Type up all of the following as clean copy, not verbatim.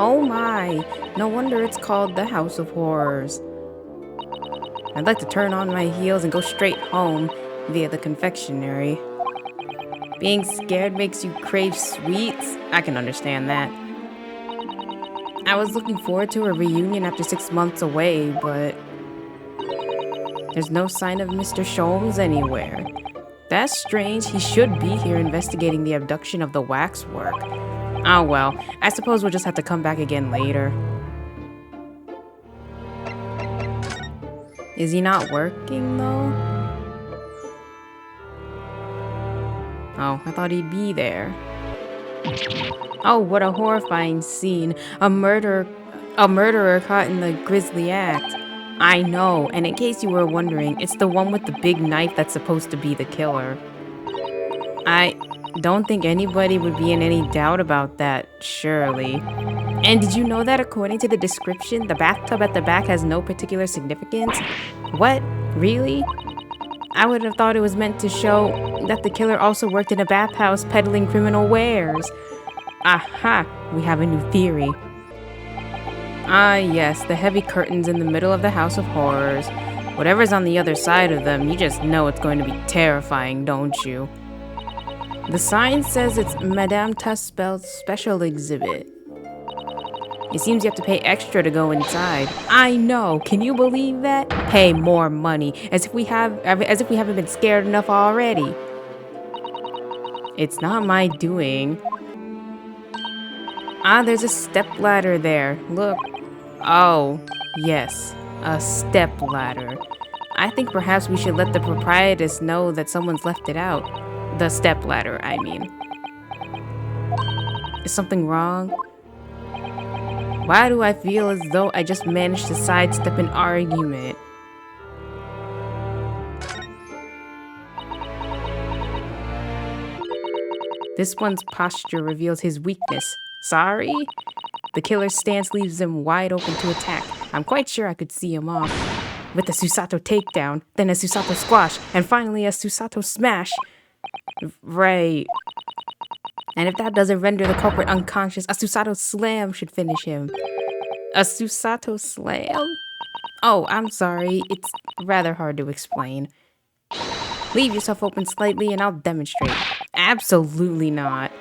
Oh my, no wonder it's called the House of Horrors. I'd like to turn on my heels and go straight home via the confectionery. Being scared makes you crave sweets? I can understand that. I was looking forward to a reunion after 6 months away, but there's no sign of Mr. Sholmes anywhere. That's strange. He should be here investigating the abduction of the waxwork. Oh well, I suppose we'll just have to come back again later. Is he not working though? Oh, I thought he'd be there. Oh, what a horrifying scene. A murderer caught in the grisly act. I know, and in case you were wondering, it's the one with the big knife that's supposed to be the killer. I don't think anybody would be in any doubt about that, surely. And did you know that according to the description, the bathtub at the back has no particular significance? What? Really? I would have thought it was meant to show that the killer also worked in a bathhouse peddling criminal wares. Aha! We have a new theory. Ah yes, the heavy curtains in the middle of the House of Horrors. Whatever's on the other side of them, you just know it's going to be terrifying, don't you? The sign says it's Madame Tussbell's special exhibit. It seems you have to pay extra to go inside. I know, can you believe that? Pay more money, as if we haven't been scared enough already. It's not my doing. Ah, there's a stepladder there. Look. Oh, yes, a stepladder. I think perhaps we should let the proprietress know that someone's left it out. The stepladder, I mean. Is something wrong? Why do I feel as though I just managed to sidestep an argument? This one's posture reveals his weakness. Sorry? The killer's stance leaves him wide open to attack. I'm quite sure I could see him off. With a Susato takedown, then a Susato squash, and finally a Susato smash. Right. And if that doesn't render the culprit unconscious, a Susato slam should finish him. A Susato slam? Oh, I'm sorry. It's rather hard to explain. Leave yourself open slightly and I'll demonstrate. Absolutely not.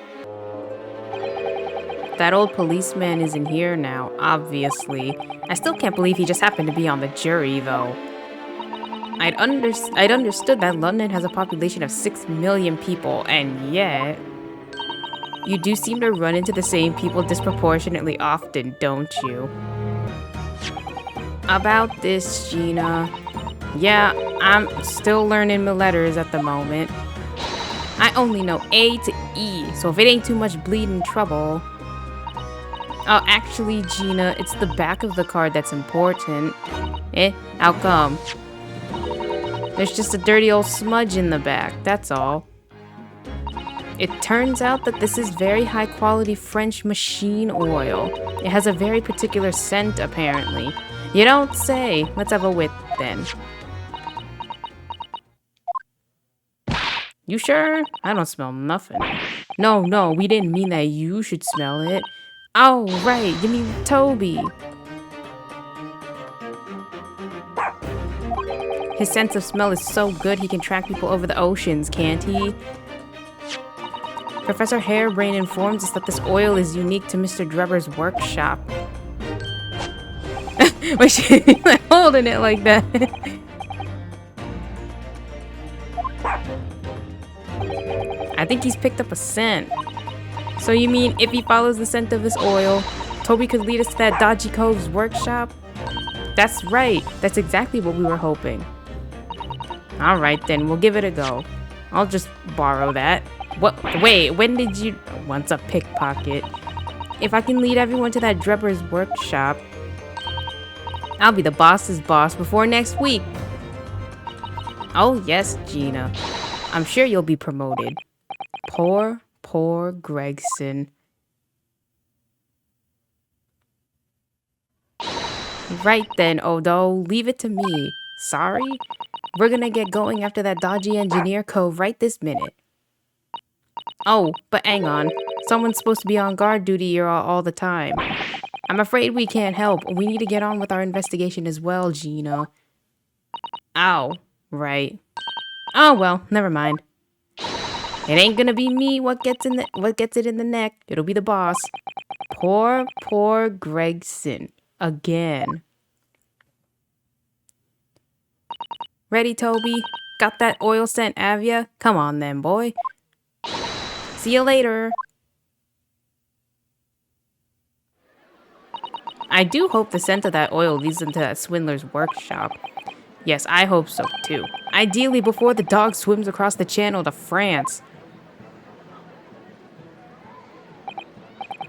That old policeman isn't here now, obviously. I still can't believe he just happened to be on the jury, though. I'd understood that London has a population of 6 million people, and yet... You do seem to run into the same people disproportionately often, don't you? About this, Gina. Yeah, I'm still learning my letters at the moment. I only know A to E, so if it ain't too much bleeding trouble... Oh, actually, Gina, it's the back of the card that's important. How come? There's just a dirty old smudge in the back, that's all. It turns out that this is very high quality French machine oil. It has a very particular scent, apparently. You don't say. Let's have a whiff, then. You sure? I don't smell nothing. No, we didn't mean that you should smell it. Oh, right, you mean Toby. His sense of smell is so good he can track people over the oceans, can't he? Professor Harebrain informs us that this oil is unique to Mr. Drebber's workshop. Wait, she's like holding it like that. I think he's picked up a scent. So you mean if he follows the scent of this oil, Toby could lead us to that dodgy cove's workshop? That's right. That's exactly what we were hoping. Alright then, we'll give it a go. I'll just borrow that. What? Wait, when did you... Once a pickpocket. If I can lead everyone to that Drebber's workshop, I'll be the boss's boss before next week. Oh yes, Gina. I'm sure you'll be promoted. Poor Gregson. Right then, Odo, leave it to me. Sorry? We're gonna get going after that dodgy engineer cove right this minute. Oh, but hang on. Someone's supposed to be on guard duty here all the time. I'm afraid we can't help. We need to get on with our investigation as well, Gino. Ow. Right. Oh well, never mind. It ain't gonna be me what gets it in the neck. It'll be the boss. Poor Gregson. Again. Ready, Toby? Got that oil scent, Avia? Come on then, boy. See you later. I do hope the scent of that oil leads into that swindler's workshop. Yes, I hope so too. Ideally before the dog swims across the channel to France.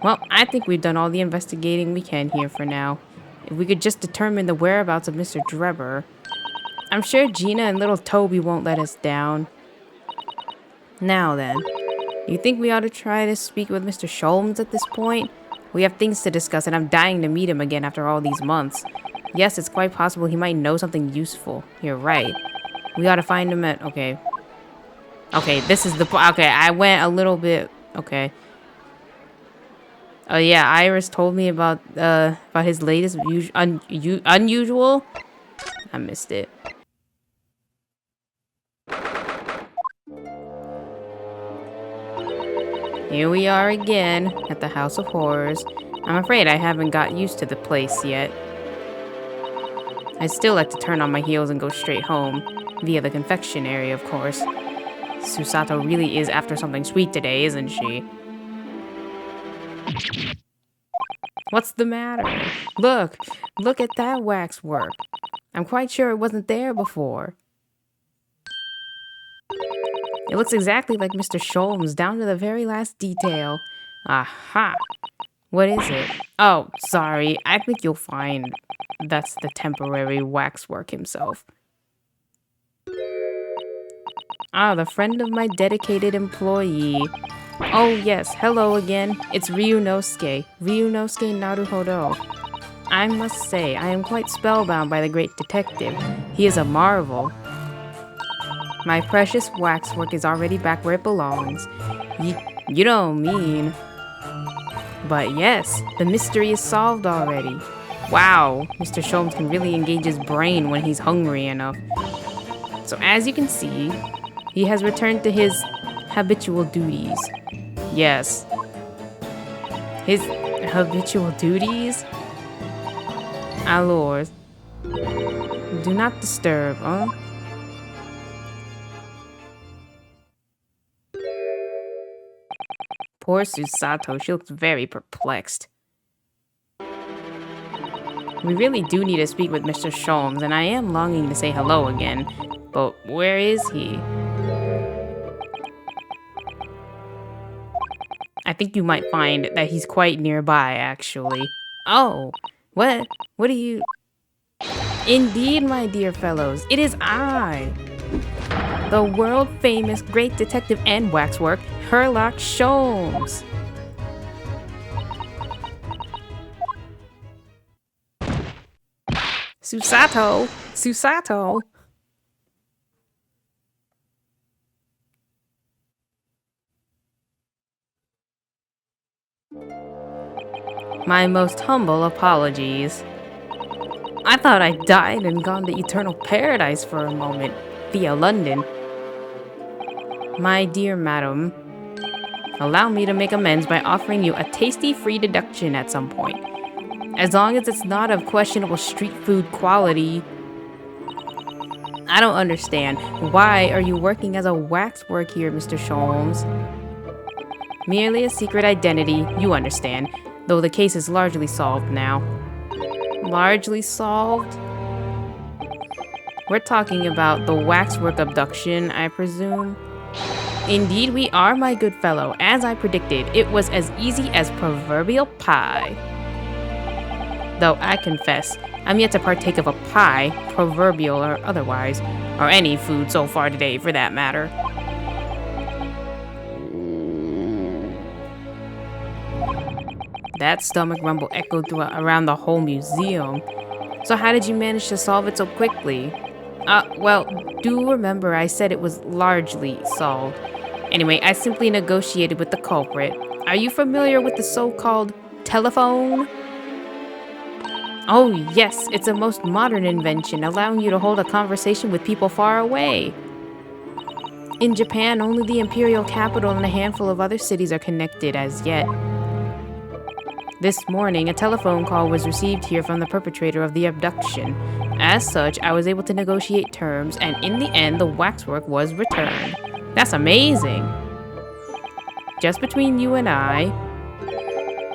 Well, I think we've done all the investigating we can here for now. If we could just determine the whereabouts of Mr. Drebber. I'm sure Gina and little Toby won't let us down. Now then, you think we ought to try to speak with Mr. Sholmes at this point? We have things to discuss and I'm dying to meet him again after all these months. Yes, it's quite possible he might know something useful. You're right. We ought to find him at... Okay. Okay, this is the... Okay, I went a little bit... Okay. Oh yeah, Iris told me about his latest unusual. I missed it. Here we are again at the House of Horrors. I'm afraid I haven't got used to the place yet. I'd still like to turn on my heels and go straight home, via the confectionery, of course. Susato really is after something sweet today, isn't she? What's the matter? Look at that waxwork. I'm quite sure it wasn't there before. It looks exactly like Mr. Sholmes, down to the very last detail. Aha! What is it? Oh, sorry. I think you'll find that's the temporary waxwork himself. Ah, the friend of my dedicated employee. Oh yes, hello again. It's Ryunosuke. Ryunosuke Naruhodo. I must say, I am quite spellbound by the great detective. He is a marvel. My precious waxwork is already back where it belongs. You don't mean... But yes, the mystery is solved already. Wow, Mr. Sholmes can really engage his brain when he's hungry enough. So as you can see, he has returned to his habitual duties. Yes. His habitual duties? Alors, do not disturb, huh? Poor Susato, she looks very perplexed. We really do need to speak with Mr. Sholmes, and I am longing to say hello again. But where is he? I think you might find that he's quite nearby, actually. Oh, what? What are you... Indeed, my dear fellows, it is I, the world-famous great detective and waxwork, Herlock Sholmes. Susato! Susato! My most humble apologies. I thought I died and gone to eternal paradise for a moment, via London. My dear madam, allow me to make amends by offering you a tasty free deduction at some point. As long as it's not of questionable street food quality. I don't understand. Why are you working as a waxwork here, Mr. Sholmes? Merely a secret identity, you understand, though the case is largely solved now. Largely solved? We're talking about the waxwork abduction, I presume? Indeed we are, my good fellow. As I predicted, it was as easy as proverbial pie. Though I confess, I'm yet to partake of a pie, proverbial or otherwise, or any food so far today for that matter. That stomach rumble echoed around the whole museum. So how did you manage to solve it so quickly? Well, do remember I said it was largely solved. Anyway, I simply negotiated with the culprit. Are you familiar with the so-called telephone? Oh, yes, it's a most modern invention, allowing you to hold a conversation with people far away. In Japan, only the imperial capital and a handful of other cities are connected as yet. This morning, a telephone call was received here from the perpetrator of the abduction. As such, I was able to negotiate terms, and in the end, the waxwork was returned. That's amazing! Just between you and I,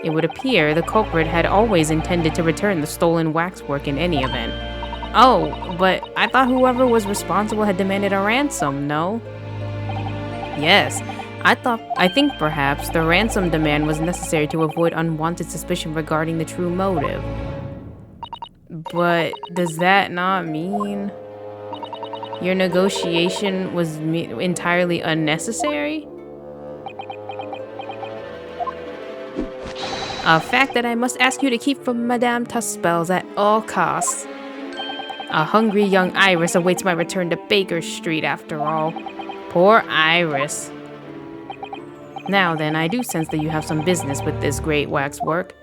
it would appear the culprit had always intended to return the stolen waxwork in any event. Oh, but I thought whoever was responsible had demanded a ransom, no? Yes, I think perhaps the ransom demand was necessary to avoid unwanted suspicion regarding the true motive. But does that not mean your negotiation was entirely unnecessary? A fact that I must ask you to keep from Madame Tuspel's at all costs. A hungry young Iris awaits my return to Baker Street after all. Poor Iris. Now then, I do sense that you have some business with this great waxwork.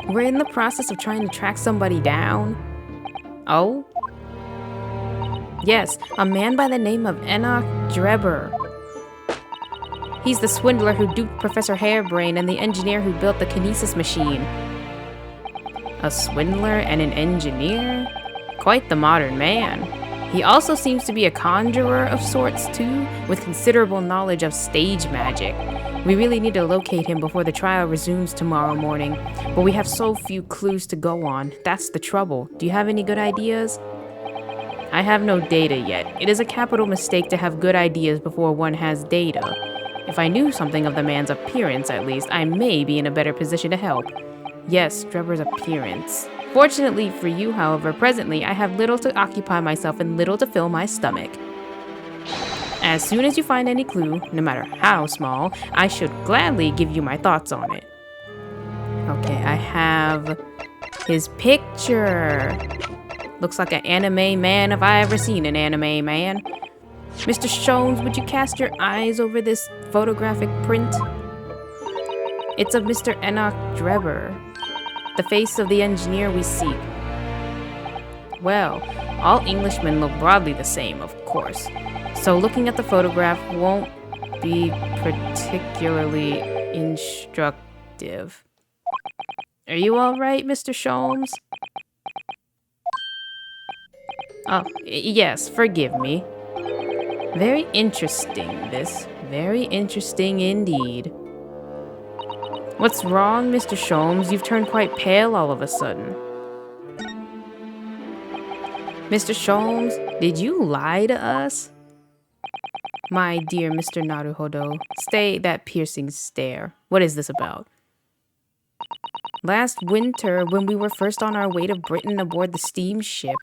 We're in the process of trying to track somebody down. Oh? Yes, a man by the name of Enoch Drebber. He's the swindler who duped Professor Hairbrain and the engineer who built the kinesis machine. A swindler and an engineer? Quite the modern man. He also seems to be a conjurer of sorts too, with considerable knowledge of stage magic. We really need to locate him before the trial resumes tomorrow morning, but we have so few clues to go on. That's the trouble. Do you have any good ideas? I have no data yet. It is a capital mistake to have good ideas before one has data. If I knew something of the man's appearance, at least, I may be in a better position to help. Yes, Drebber's appearance. Fortunately for you, however, presently I have little to occupy myself and little to fill my stomach. As soon as you find any clue, no matter how small, I should gladly give you my thoughts on it. Okay, I have his picture. Looks like an anime man if I ever seen an anime man. Mr. Shones, would you cast your eyes over this photographic print? It's of Mr. Enoch Drebber, the face of the engineer we seek. Well, all Englishmen look broadly the same, of course, so looking at the photograph won't be particularly instructive. Are you all right, Mr. Sholmes? Oh, yes, forgive me. Very interesting, this. Very interesting indeed. What's wrong, Mr. Sholmes? You've turned quite pale all of a sudden. Mr. Sholmes, did you lie to us? My dear Mr. Naruhodo, stay that piercing stare. What is this about? Last winter, when we were first on our way to Britain aboard the steamship,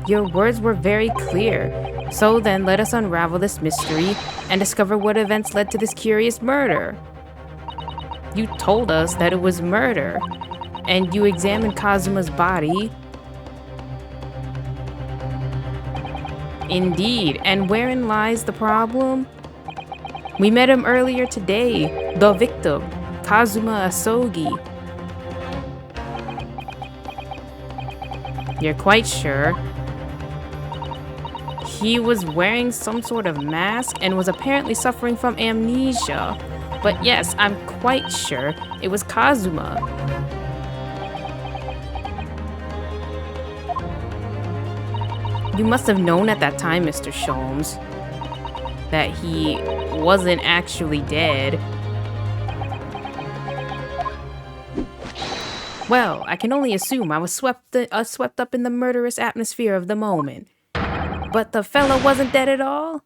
your words were very clear. So then, let us unravel this mystery and discover what events led to this curious murder. You told us that it was murder, and you examined Kazuma's body. Indeed, and wherein lies the problem? We met him earlier today, the victim, Kazuma Asogi. You're quite sure? He was wearing some sort of mask and was apparently suffering from amnesia. But yes, I'm quite sure it was Kazuma. You must have known at that time, Mr. Sholmes, that he wasn't actually dead. Well, I can only assume I was swept up in the murderous atmosphere of the moment. But the fellow wasn't dead at all?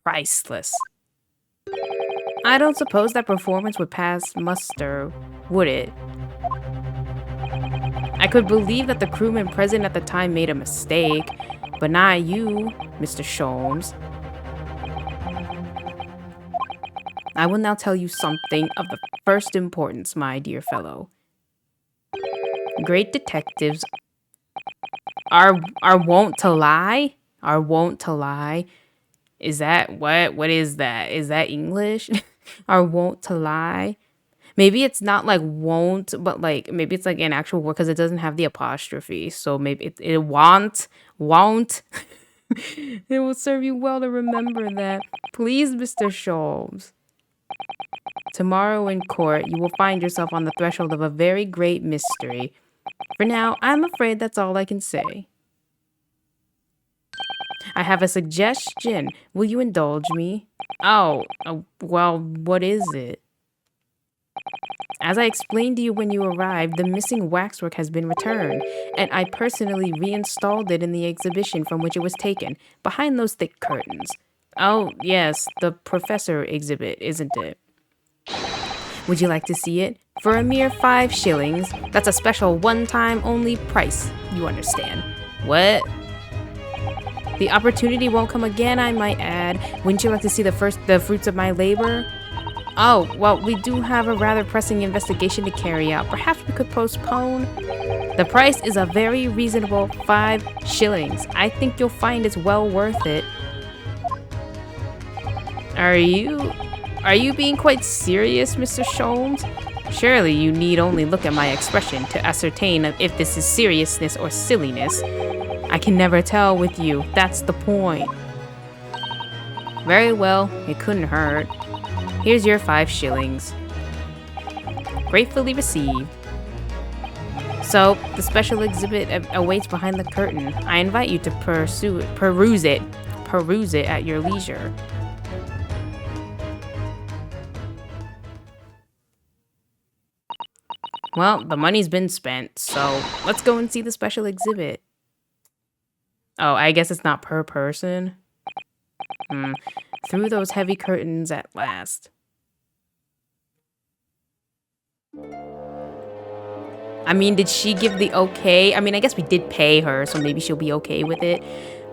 Priceless. I don't suppose that performance would pass muster, would it? I could believe that the crewman present at the time made a mistake, but not you, Mr. Sholmes. I will now tell you something of the first importance, my dear fellow. Great detectives are wont to lie, Is that what? What is that? Is that English? Or wont to lie? Maybe it's not like won't, but like maybe it's like an actual word because it doesn't have the apostrophe. So maybe it won't. It will serve you well to remember that. Please, Mr. Sholmes. Tomorrow in court, you will find yourself on the threshold of a very great mystery. For now, I'm afraid that's all I can say. I have a suggestion. Will you indulge me? Oh, well, what is it? As I explained to you when you arrived, the missing waxwork has been returned, and I personally reinstalled it in the exhibition from which it was taken, behind those thick curtains. Oh, yes, the professor exhibit, isn't it? Would you like to see it? For a mere 5 shillings. That's a special one-time only price, you understand. What? The opportunity won't come again, I might add. Wouldn't you like to see the fruits of my labor? Oh, well, we do have a rather pressing investigation to carry out. Perhaps we could postpone? The price is a very reasonable 5 shillings. I think you'll find it's well worth it. Are you being quite serious, Mr. Sholmes? Surely you need only look at my expression to ascertain if this is seriousness or silliness. I can never tell with you, that's the point. Very well, it couldn't hurt. Here's your 5 shillings. Gratefully received. So, the special exhibit awaits behind the curtain. I invite you to peruse it at your leisure. Well, the money's been spent, so let's go and see the special exhibit. Oh, I guess it's not per person. Through those heavy curtains at last. I mean, did she give the okay? I mean, I guess we did pay her, so maybe she'll be okay with it.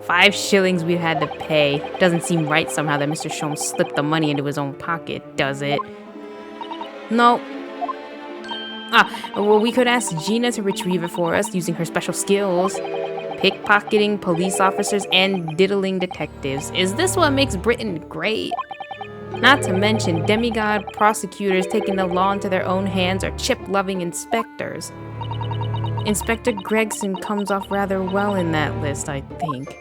5 shillings we had to pay. Doesn't seem right somehow that Mr. Sholmes slipped the money into his own pocket, does it? No. Well, we could ask Gina to retrieve it for us using her special skills. Pickpocketing police officers and diddling detectives. Is this what makes Britain great? Not to mention demigod prosecutors taking the law into their own hands or chip-loving inspectors. Inspector Gregson comes off rather well in that list, I think.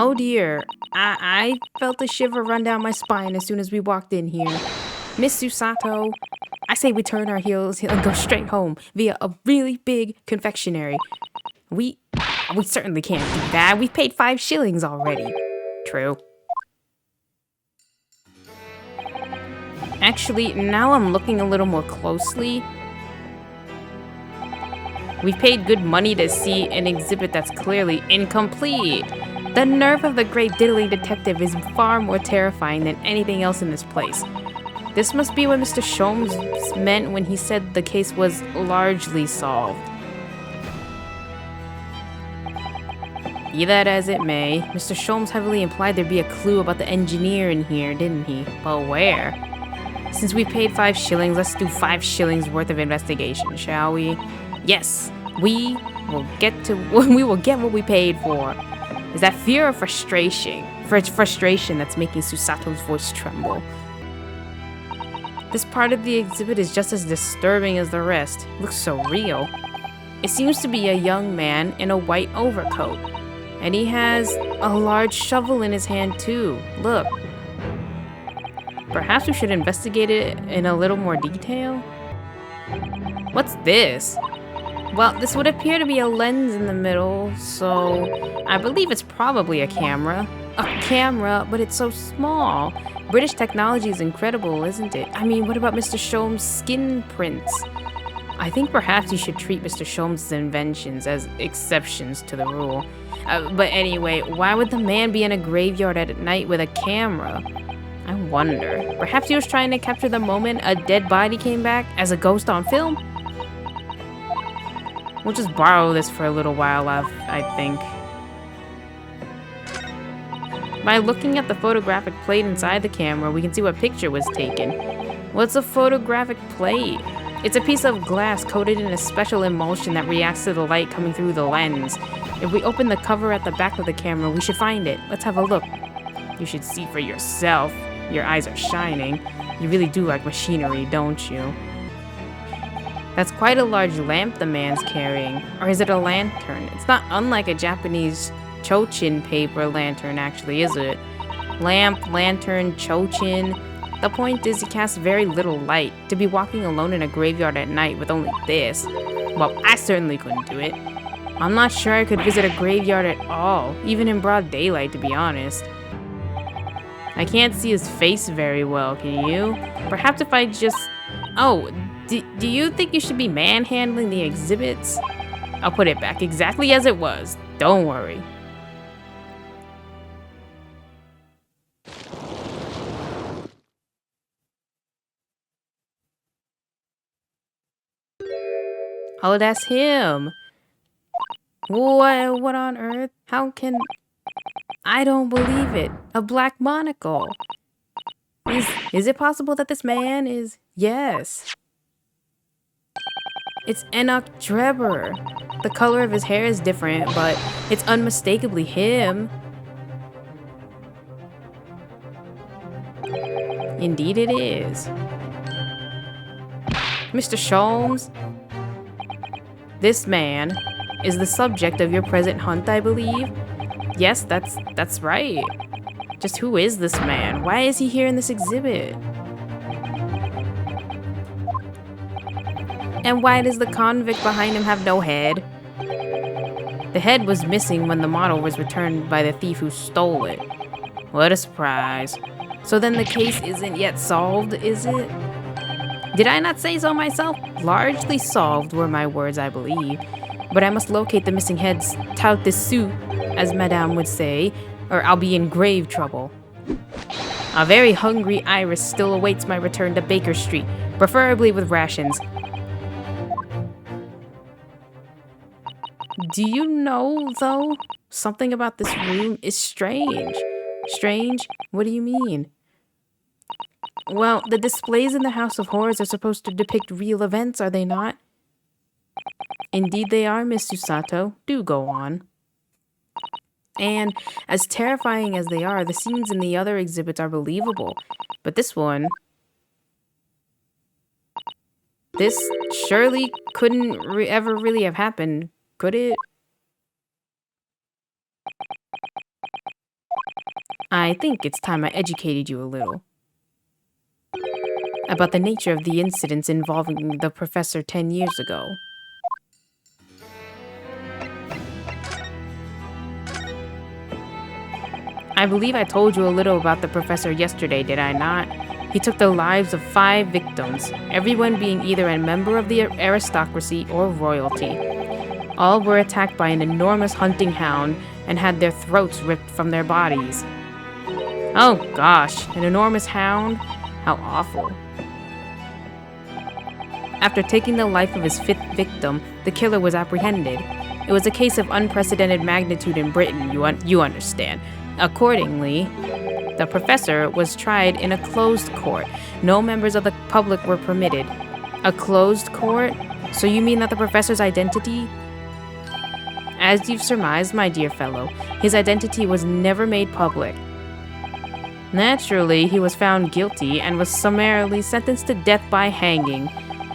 Oh dear, I felt a shiver run down my spine as soon as we walked in here. Miss Susato, I say we turn our heels and go straight home via a really big confectionery. We certainly can't do that. We've paid 5 shillings already. True. Actually, now I'm looking a little more closely. We've paid good money to see an exhibit that's clearly incomplete. The nerve of the great diddling detective is far more terrifying than anything else in this place. This must be what Mr. Sholmes meant when he said the case was largely solved. Be that as it may, Mr. Sholmes heavily implied there'd be a clue about the engineer in here, didn't he? But where? Since we paid 5 shillings, let's do 5 shillings worth of investigation, shall we? Yes, we will get what we paid for. Is that fear or frustration? Frustration that's making Susato's voice tremble. This part of the exhibit is just as disturbing as the rest. It looks so real. It seems to be a young man in a white overcoat. And he has a large shovel in his hand too. Look. Perhaps we should investigate it in a little more detail? What's this? Well, this would appear to be a lens in the middle, so I believe it's probably a camera. A camera, but it's so small. British technology is incredible, isn't it? I mean, what about Mr. Sholmes' skin prints? I think perhaps you should treat Mr. Sholmes' inventions as exceptions to the rule. But anyway, why would the man be in a graveyard at night with a camera? I wonder. Perhaps he was trying to capture the moment a dead body came back as a ghost on film? We'll just borrow this for a little while, I think. By looking at the photographic plate inside the camera, we can see what picture was taken. What's a photographic plate? It's a piece of glass coated in a special emulsion that reacts to the light coming through the lens. If we open the cover at the back of the camera, we should find it. Let's have a look. You should see for yourself. Your eyes are shining. You really do like machinery, don't you? That's quite a large lamp the man's carrying. Or is it a lantern? It's not unlike a Japanese chochin paper lantern, actually, is it? Lamp, lantern, chochin. The point is, he casts very little light. To be walking alone in a graveyard at night with only this, well, I certainly couldn't do it. I'm not sure I could visit a graveyard at all, even in broad daylight, to be honest. I can't see his face very well, can you? Perhaps if I just... Oh, do you think you should be manhandling the exhibits? I'll put it back exactly as it was. Don't worry. Oh, that's him. What on earth? How can... I don't believe it. A black monocle. Is it possible that this man is... Yes. It's Enoch Drebber. The color of his hair is different, but it's unmistakably him. Indeed it is. Mr. Sholmes, this man is the subject of your present hunt, I believe. Yes, that's right. Just who is this man? Why is he here in this exhibit? And why does the convict behind him have no head? The head was missing when the model was returned by the thief who stole it. What a surprise. So then the case isn't yet solved, is it? Did I not say so myself? Largely solved were my words, I believe. But I must locate the missing heads tout dessous, as Madame would say, or I'll be in grave trouble. A very hungry Iris still awaits my return to Baker Street, preferably with rations. Do you know, though, something about this room is strange? Strange? What do you mean? Well, the displays in the House of Horrors are supposed to depict real events, are they not? Indeed they are, Miss Susato. Do go on. And as terrifying as they are, the scenes in the other exhibits are believable. But this one... This surely couldn't ever really have happened, could it? I think it's time I educated you a little about the nature of the incidents involving the professor 10 years ago. I believe I told you a little about the professor yesterday, did I not? He took the lives of 5 victims, everyone being either a member of the aristocracy or royalty. All were attacked by an enormous hunting hound and had their throats ripped from their bodies. Oh gosh, an enormous hound? How awful. After taking the life of his 5th victim, the killer was apprehended. It was a case of unprecedented magnitude in Britain, you understand. Accordingly, the professor was tried in a closed court. No members of the public were permitted. A closed court? So you mean that the professor's identity? As you've surmised, my dear fellow, his identity was never made public. Naturally, he was found guilty and was summarily sentenced to death by hanging.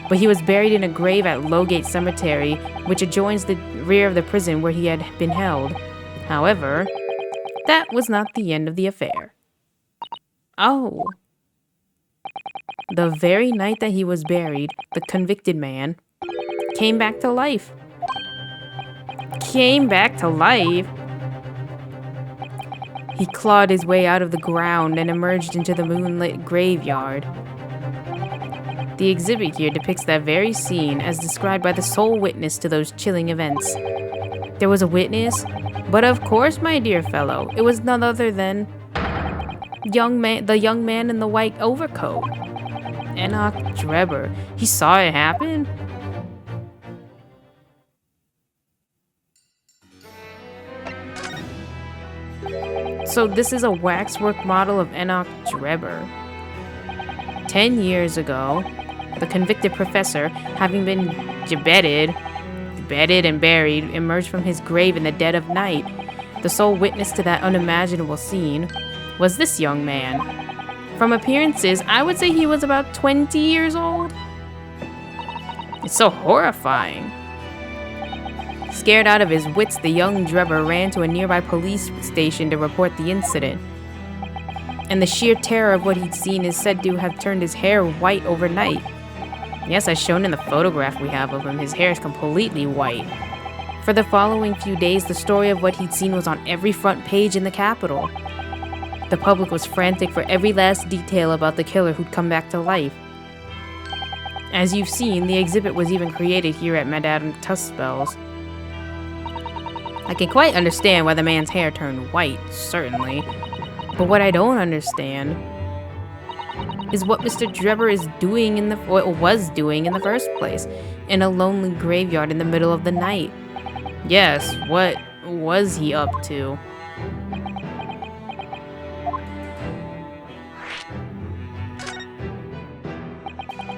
But he was buried in a grave at Lowgate Cemetery, which adjoins the rear of the prison where he had been held. However, that was not the end of the affair. Oh. The very night that he was buried, the convicted man came back to life. Came back to life? He clawed his way out of the ground and emerged into the moonlit graveyard. The exhibit here depicts that very scene as described by the sole witness to those chilling events. There was a witness? But of course, my dear fellow, it was none other than the young man in the white overcoat. Enoch Drebber. He saw it happen? So this is a waxwork model of Enoch Drebber. 10 years ago, the convicted professor, having been bedded and buried, emerged from his grave in the dead of night. The sole witness to that unimaginable scene was this young man. From appearances, I would say he was about 20 years old. It's so horrifying. Scared out of his wits, the young Drebber ran to a nearby police station to report the incident. And the sheer terror of what he'd seen is said to have turned his hair white overnight. Yes, as shown in the photograph we have of him, his hair is completely white. For the following few days, the story of what he'd seen was on every front page in the capital. The public was frantic for every last detail about the killer who'd come back to life. As you've seen, the exhibit was even created here at Madame Tussauds. I can quite understand why the man's hair turned white, certainly. But what I don't understand is what Mr. Drebber is doing was doing in the first place, in a lonely graveyard in the middle of the night. Yes, what was he up to?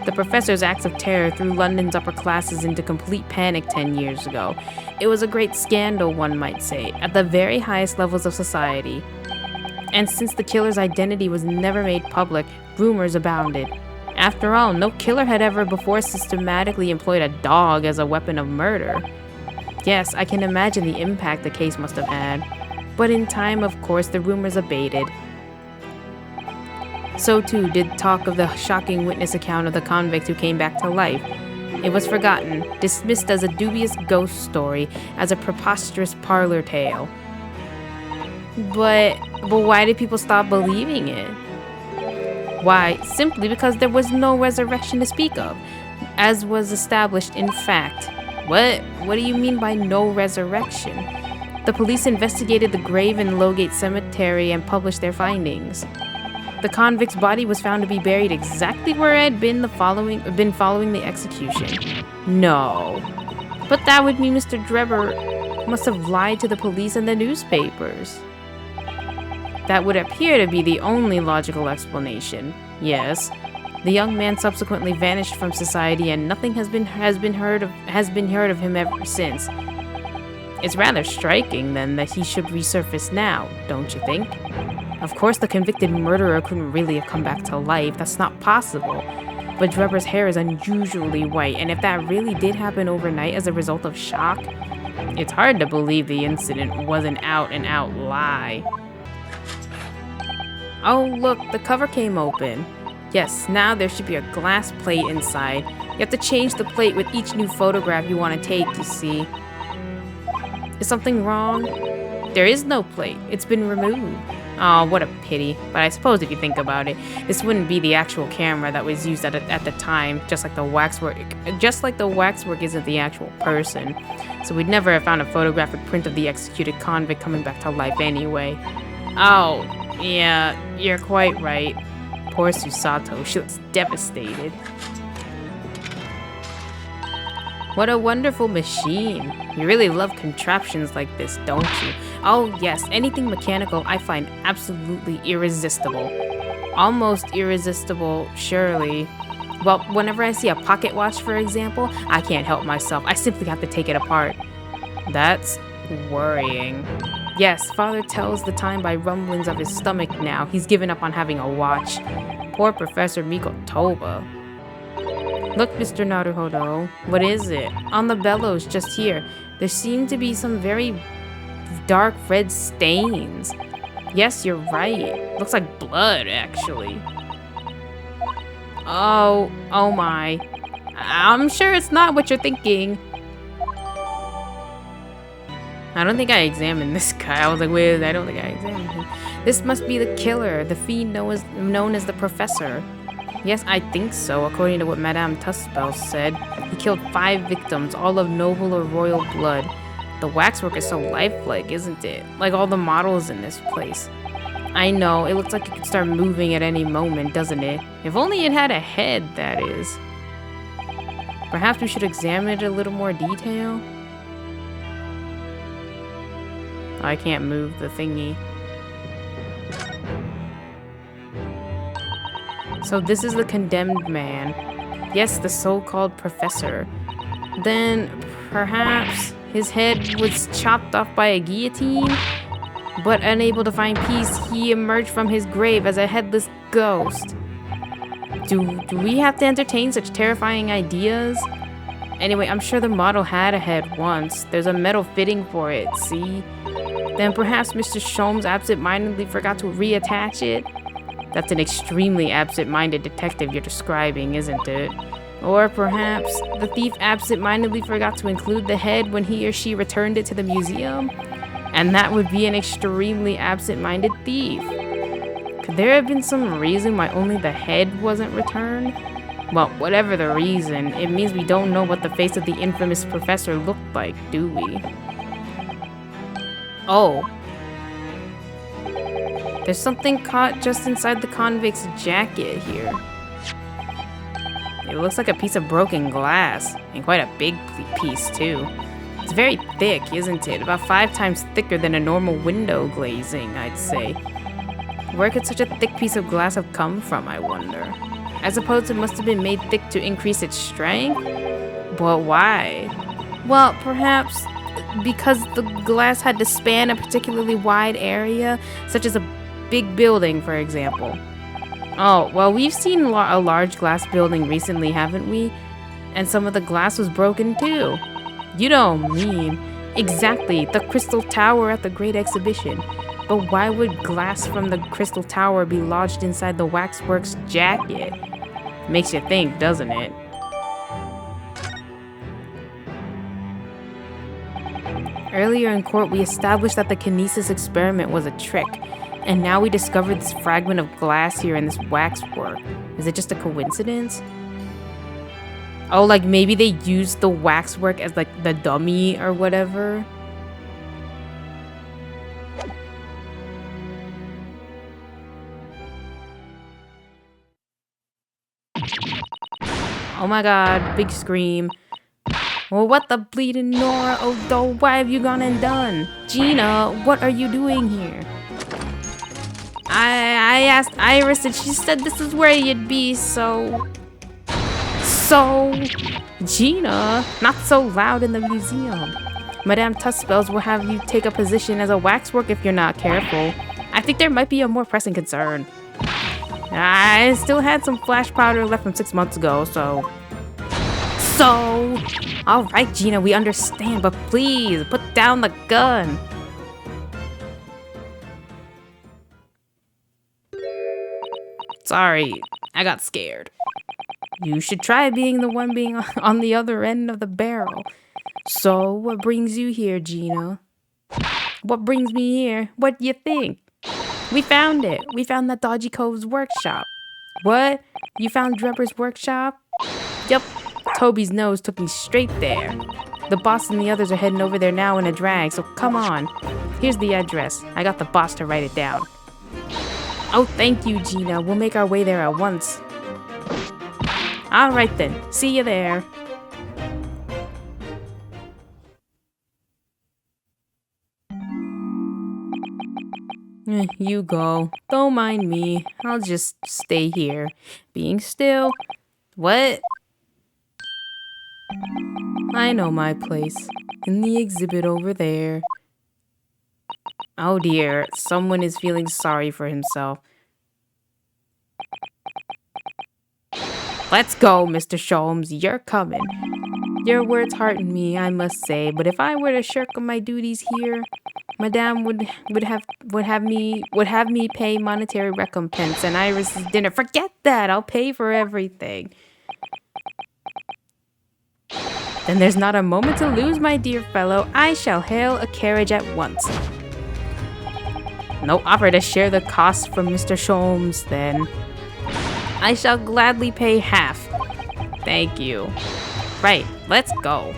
The professor's acts of terror threw London's upper classes into complete panic 10 years ago. It was a great scandal, one might say, at the very highest levels of society. And since the killer's identity was never made public, rumors abounded. After all, no killer had ever before systematically employed a dog as a weapon of murder. Yes, I can imagine the impact the case must have had. But in time, of course, the rumors abated. So too did talk of the shocking witness account of the convict who came back to life. It was forgotten, dismissed as a dubious ghost story, as a preposterous parlor tale. But why did people stop believing it? Why? Simply because there was no resurrection to speak of, as was established in fact. What do you mean by no resurrection? The police investigated the grave in Lowgate Cemetery and published their findings. The convict's body was found to be buried exactly where it had been following the execution. No. But that would mean Mr. Drebber must have lied to the police and the newspapers. That would appear to be the only logical explanation. Yes, the young man subsequently vanished from society, and nothing has been heard of him ever since. It's rather striking, then, that he should resurface now, don't you think? Of course, the convicted murderer couldn't really have come back to life. That's not possible. But Drebber's hair is unusually white, and if that really did happen overnight as a result of shock, it's hard to believe the incident was an out-and-out lie. Oh, look, the cover came open. Yes, now there should be a glass plate inside. You have to change the plate with each new photograph you want to take, you see. Is something wrong? There is no plate. It's been removed. Oh, what a pity. But I suppose if you think about it, this wouldn't be the actual camera that was used at the time, just like the waxwork isn't the actual person. So we'd never have found a photographic print of the executed convict coming back to life anyway. Oh, yeah, you're quite right. Poor Susato, she looks devastated. What a wonderful machine. You really love contraptions like this, don't you? Oh yes, anything mechanical I find absolutely irresistible. Almost irresistible, surely. Well, whenever I see a pocket watch, for example, I can't help myself. I simply have to take it apart. That's worrying. Yes, father tells the time by rumblings of his stomach now. He's given up on having a watch. Poor Professor Mikotoba. Look, Mr. Naruhodo, what is it? On the bellows just here, there seem to be some very dark red stains. Yes, you're right. Looks like blood, actually. Oh my. I'm sure it's not what you're thinking. I don't think I examined this guy. I was like, wait, I don't think I examined him. This must be the killer, the fiend known as the Professor. Yes, I think so, according to what Madame Tussauds said. He killed 5 victims, all of noble or royal blood. The waxwork is so lifelike, isn't it? Like all the models in this place. I know, it looks like it could start moving at any moment, doesn't it? If only it had a head, that is. Perhaps we should examine it in a little more detail? I can't move the thingy. So this is the condemned man. Yes, the so-called professor. Then perhaps his head was chopped off by a guillotine? But unable to find peace, he emerged from his grave as a headless ghost. Do we have to entertain such terrifying ideas? Anyway, I'm sure the model had a head once. There's a metal fitting for it, see? Then perhaps Mr. Sholmes absent-mindedly forgot to reattach it? That's an extremely absent-minded detective you're describing, isn't it? Or perhaps the thief absent-mindedly forgot to include the head when he or she returned it to the museum? And that would be an extremely absent-minded thief. Could there have been some reason why only the head wasn't returned? Well, whatever the reason, it means we don't know what the face of the infamous professor looked like, do we? Oh. There's something caught just inside the convict's jacket here. It looks like a piece of broken glass, and quite a big piece too. It's very thick, isn't it? About 5 times thicker than a normal window glazing, I'd say. Where could such a thick piece of glass have come from, I wonder? I suppose it must have been made thick to increase its strength? But why? Well, perhaps because the glass had to span a particularly wide area, such as a big building, for example. Oh, well, we've seen a large glass building recently, haven't we? And some of the glass was broken too. You don't mean. Exactly, the Crystal Tower at the Great Exhibition. But why would glass from the Crystal Tower be lodged inside the waxwork's jacket? Makes you think, doesn't it? Earlier in court, we established that the kinesis experiment was a trick, and now we discovered this fragment of glass here in this waxwork. Is it just a coincidence? Oh, like maybe they used the waxwork as like the dummy or whatever? Oh my god, big scream. Well, what the bleeding Nora? Oh, though, why have you gone and done? Gina, what are you doing here? I asked Iris and she said this is where you'd be, so... Gina, not so loud in the museum. Madame Tussbells will have you take a position as a waxwork if you're not careful. I think there might be a more pressing concern. I still had some flash powder left from 6 months ago, so... Alright, Gina, we understand, but please, put down the gun. Sorry, I got scared. You should try being the one being on the other end of the barrel. So, what brings you here, Gina? What brings me here? What do you think? We found it. We found that Dodgy Cove's workshop. What? You found Drebber's workshop? Yup. Toby's nose took me straight there. The boss and the others are heading over there now in a drag, so come on. Here's the address. I got the boss to write it down. Oh, thank you, Gina. We'll make our way there at once. Alright then. See you there. You go. Don't mind me. I'll just stay here. Being still. What? I know my place. In the exhibit over there. Oh dear, someone is feeling sorry for himself. Let's go, Mr. Sholmes. You're coming. Your words hearten me, I must say, but if I were to shirk my duties here, Madame would have me pay monetary recompense and Iris's dinner. Forget that. I'll pay for everything. Then there's not a moment to lose, my dear fellow. I shall hail a carriage at once. No offer to share the cost from Mr. Sholmes, then. I shall gladly pay half. Thank you. Right, let's go.